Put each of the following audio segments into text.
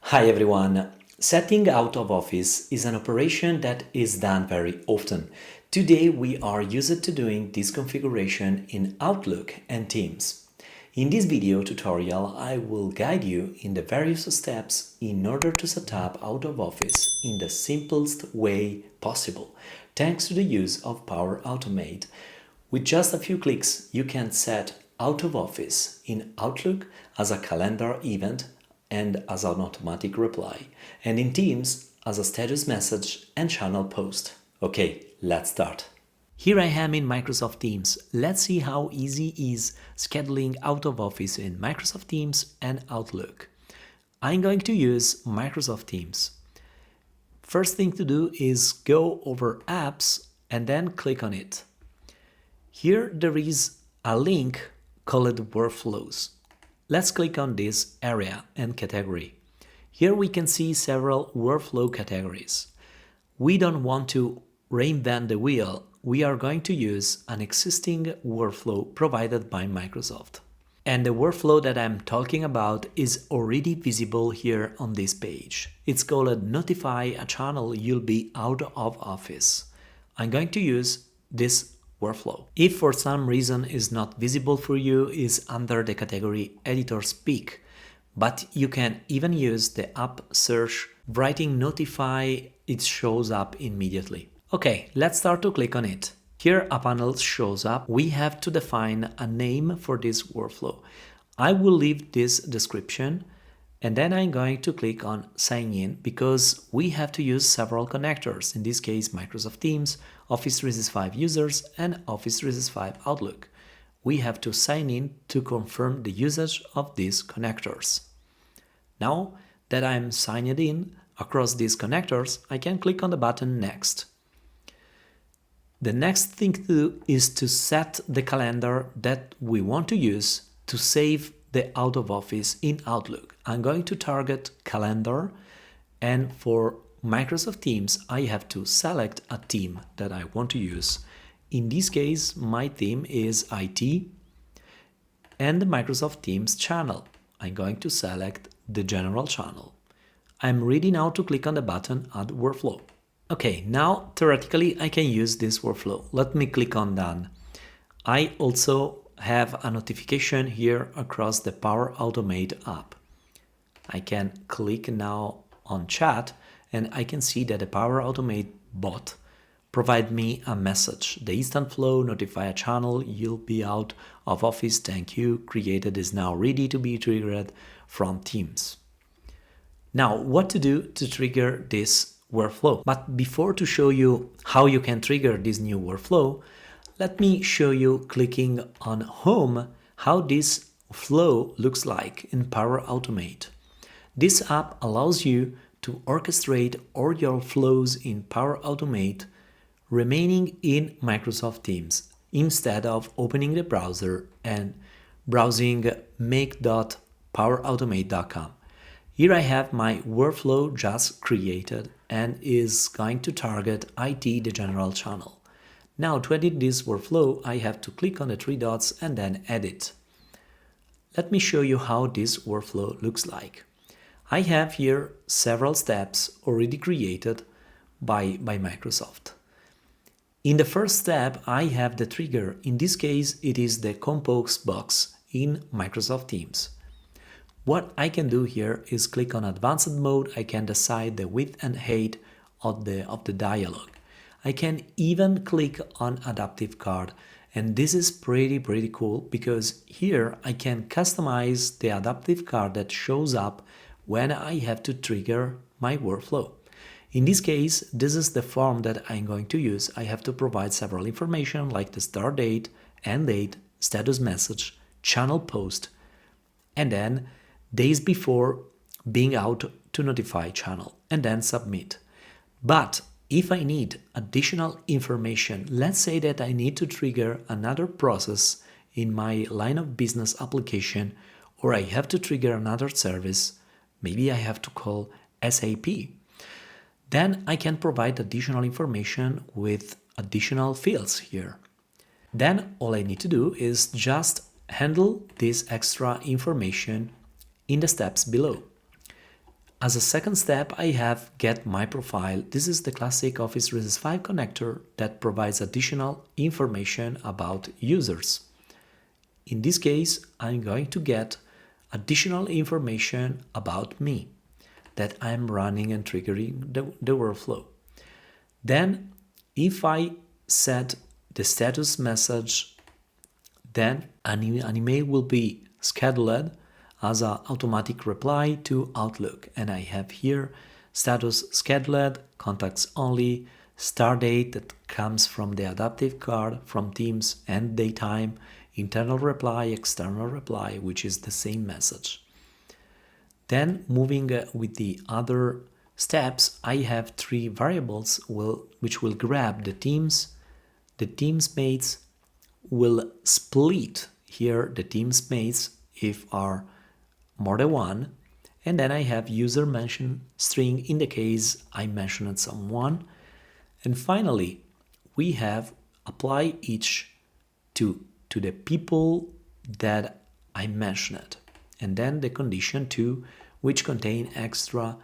Hi everyone. Setting out of office is an operation that is done very often. Today we are used to doing this configuration in Outlook and Teams. In this video tutorial, I will guide you in the various steps in order to set up out of office in the simplest way possible, thanks to the use of Power Automate. With just a few clicks, you can set out of office in Outlook as a calendar event and as an automatic reply, and in Teams as a status message and channel post. Okay, let's start. Here I am in Microsoft Teams. Let's see how easy is scheduling out of office in Microsoft Teams and Outlook. I'm going to use Microsoft Teams. First thing to do is go over Apps and then click on it. Here there is a link called Workflows. Let's click on this area and category. Here we can see several workflow categories. We don't want to reinvent the wheel. We are going to use an existing workflow provided by Microsoft. And the workflow that I'm talking about is already visible here on this page. It's called Notify a channel you'll be out of office. I'm going to use this workflow. If for some reason is not visible for you, is under the category Editor Speak, but you can even use the app search, writing notify, it shows up immediately. Okay, let's start to click on it. Here a panel shows up. We have to define a name for this workflow. I will leave this description and then I'm going to click on sign in because we have to use several connectors, in this case Microsoft Teams, Office 365 users and Office 365 Outlook. We have to sign in to confirm the usage of these connectors. Now that I'm signed in across these connectors, I can click on the button Next. The next thing to do is to set the calendar that we want to use to save the out of office in Outlook. I'm going to target calendar, and for Microsoft Teams I have to select a theme that I want to use. In this case my theme is IT and the Microsoft Teams channel. I'm going to select the general channel. I'm ready now to click on the button Add Workflow. Okay, now theoretically I can use this workflow. Let me click on Done. I also have a notification here across the Power Automate app. I can click now on Chat and I can see that the Power Automate bot provide me a message. The instant flow, notify a channel, you'll be out of office, thank you, created is now ready to be triggered from Teams. Now, what to do to trigger this workflow? But before to show you how you can trigger this new workflow, let me show you clicking on Home how this flow looks like in Power Automate. This app allows you to orchestrate all your flows in Power Automate remaining in Microsoft Teams instead of opening the browser and browsing make.powerautomate.com. Here I have my workflow just created and is going to target IT, the general channel. Now to edit this workflow, I have to click on the three dots and then edit. Let me show you how this workflow looks like. I have here several steps already created by Microsoft. In the first step, I have the trigger. In this case, it is the compose box in Microsoft Teams. What I can do here is click on Advanced Mode. I can decide the width and height of the dialog. I can even click on Adaptive Card, and this is pretty cool because here I can customize the adaptive card that shows up when I have to trigger my workflow. In this case, this is the form that I'm going to use. I have to provide several information like the start date, end date, status message, channel post, and then days before being out to notify channel, and then submit. But if I need additional information, let's say that I need to trigger another process in my line of business application, or I have to trigger another service, maybe I have to call SAP, then I can provide additional information with additional fields here. Then all I need to do is just handle this extra information in the steps below. As a second step, I have Get My Profile. This is the classic Office 365 connector that provides additional information about users. In this case, I'm going to get additional information about me that I'm running and triggering the workflow. Then, if I set the status message, then an email will be scheduled as an automatic reply to Outlook. And I have here status scheduled, contacts only, start date that comes from the adaptive card from Teams, and daytime, internal reply, external reply, which is the same message. Then moving with the other steps, I have three variables which will grab the teams. The teams mates will split here the teams mates if are more than one, and then I have user mention string in the case I mentioned someone, and finally we have apply each to the people that I mentioned, and then the condition 2, which contain extra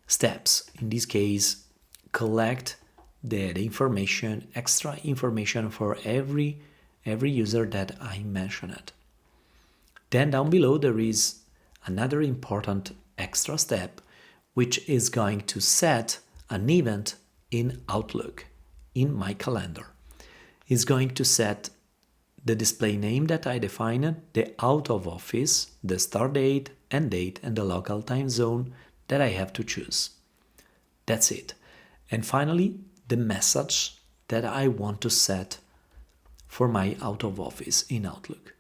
steps. In this case, collect the information, extra information for every user that I mentioned. Then down below there is another important extra step, which is going to set an event in Outlook in my calendar. It's going to set the display name that I defined, the out of office, the start date, end date, and the local time zone that I have to choose. That's it. And finally, the message that I want to set for my out of office in Outlook.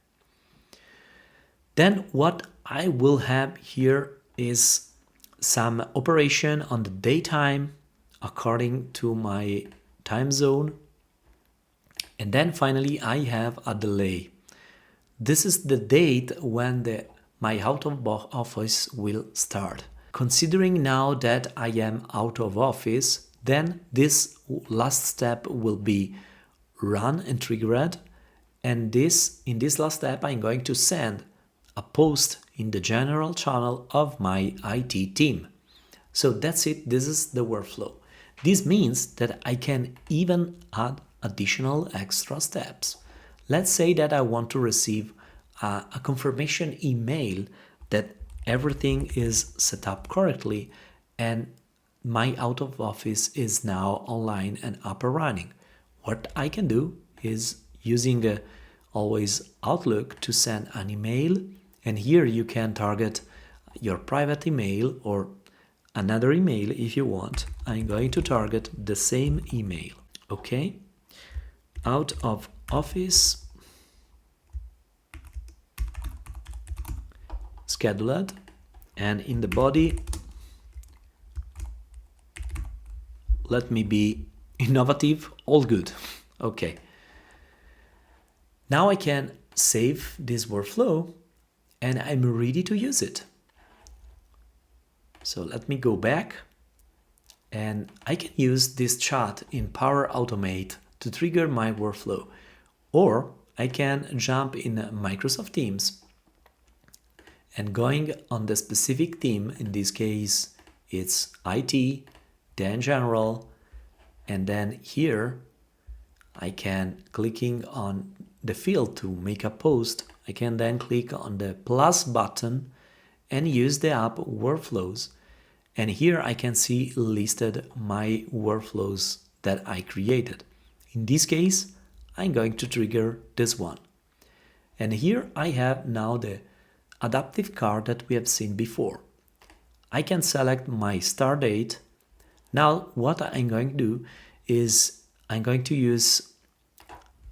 Then what I will have here is some operation on the daytime according to my time zone. And then finally I have a delay. This is the date when my out of office will start. Considering now that I am out of office, then this last step will be run and triggered. And in this last step, I'm going to send a post in the general channel of my IT team. So that's it. This is the workflow. This means that I can even add additional extra steps. Let's say that I want to receive a confirmation email that everything is set up correctly and my out of office is now online and up and running. What I can do is using always Outlook to send an email, and here you can target your private email or another email if you want. I'm going to target the same email. Okay, out of office scheduled, and in the body let me be innovative, all good. Okay, now I can save this workflow and I'm ready to use it. So let me go back, and I can use this chat in Power Automate to trigger my workflow, or I can jump in Microsoft Teams and going on the specific team. In this case it's IT, then general, and then here I can, clicking on the field to make a post, I can then click on the plus button and use the app workflows, and here I can see listed my workflows that I created. In this case I'm going to trigger this one, and here I have now the adaptive card that we have seen before. I can select my start date. Now what I'm going to do is I'm going to use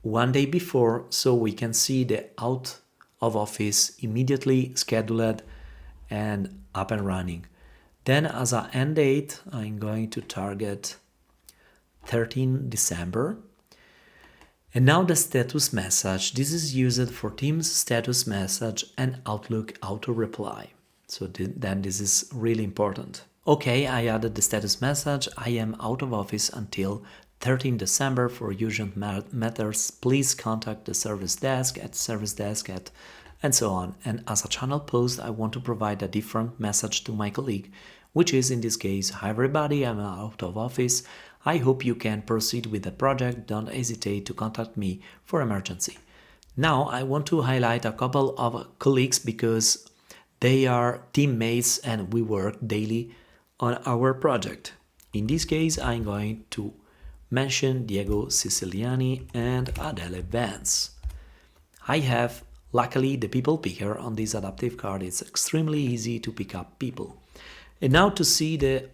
one day before so we can see the out of office immediately scheduled and up and running. Then as an end date, I'm going to target 13 December. And now the status message. This is used for Teams status message and Outlook auto reply. So then this is really important. Okay, I added the status message. I am out of office until 13 December for urgent matters. Please contact the service desk at and so on. And as a channel post, I want to provide a different message to my colleague which is in this case, "Hi everybody, I'm out of office. I hope you can proceed with the project. Don't hesitate to contact me for emergency." Now I want to highlight a couple of colleagues because they are teammates and we work daily on our project. In this case, I'm going to mention Diego Siciliani and Adele Vance. I have, luckily, the people picker on this adaptive card. It's extremely easy to pick up people. And now to see the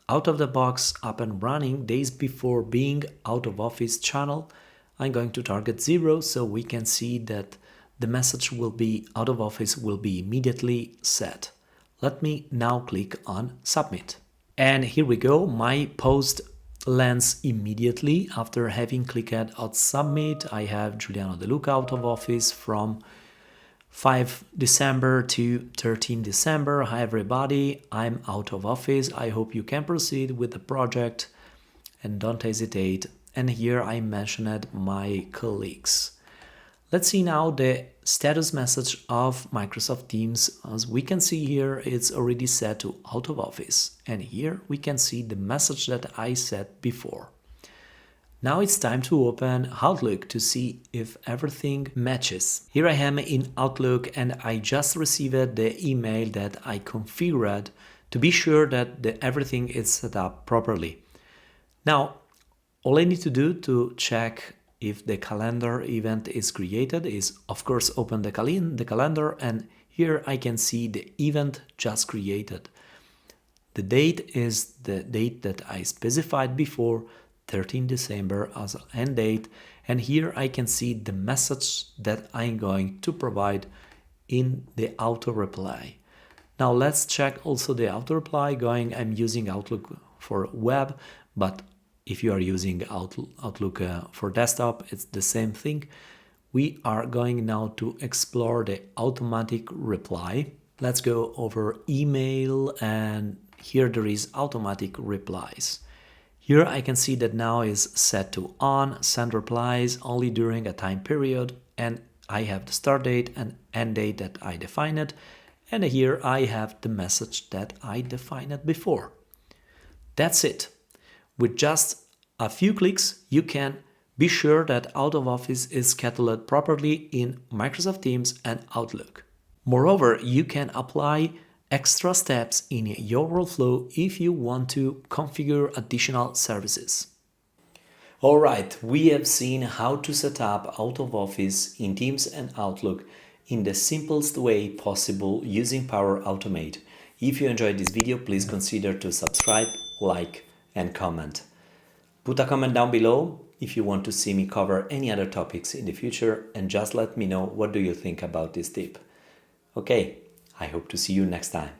out of the box up and running days before being out of office channel, I'm going to target 0 so we can see that the message will be out of office will be immediately set. Let me now click on submit. And here we go, my post lands immediately after having clicked on submit. I have Giuliano de Luca out of office from 5 December to 13 December. Hi everybody, I'm out of office. I hope you can proceed with the project and don't hesitate. And here I mentioned my colleagues. Let's see now the status message of Microsoft Teams. As we can see here, it's already set to out of office. And here we can see the message that I set before. Now it's time to open Outlook to see if everything matches. Here I am in Outlook and I just received the email that I configured to be sure that everything is set up properly. Now, all I need to do to check if the calendar event is created is, of course, open the calendar, and here I can see the event just created. The date is the date that I specified before, 13 December as an end date, and here I can see the message that I'm going to provide in the auto reply. Now let's check also the auto reply going. I'm using Outlook for web, but if you are using Outlook for desktop, it's the same thing. We are going now to explore the automatic reply. Let's go over email, and here there is automatic replies. Here I can see that now is set to on, send replies only during a time period, and I have the start date and end date that I defined, and here I have the message that I defined before. That's it. With just a few clicks, you can be sure that out of office is scheduled properly in Microsoft Teams and Outlook. Moreover, you can apply extra steps in your workflow if you want to configure additional services. Alright, we have seen how to set up out of office in Teams and Outlook in the simplest way possible using Power Automate. If you enjoyed this video, please consider to subscribe, like, and comment. Put a comment down below if you want to see me cover any other topics in the future, and just let me know what do you think about this tip. Okay, I hope to see you next time.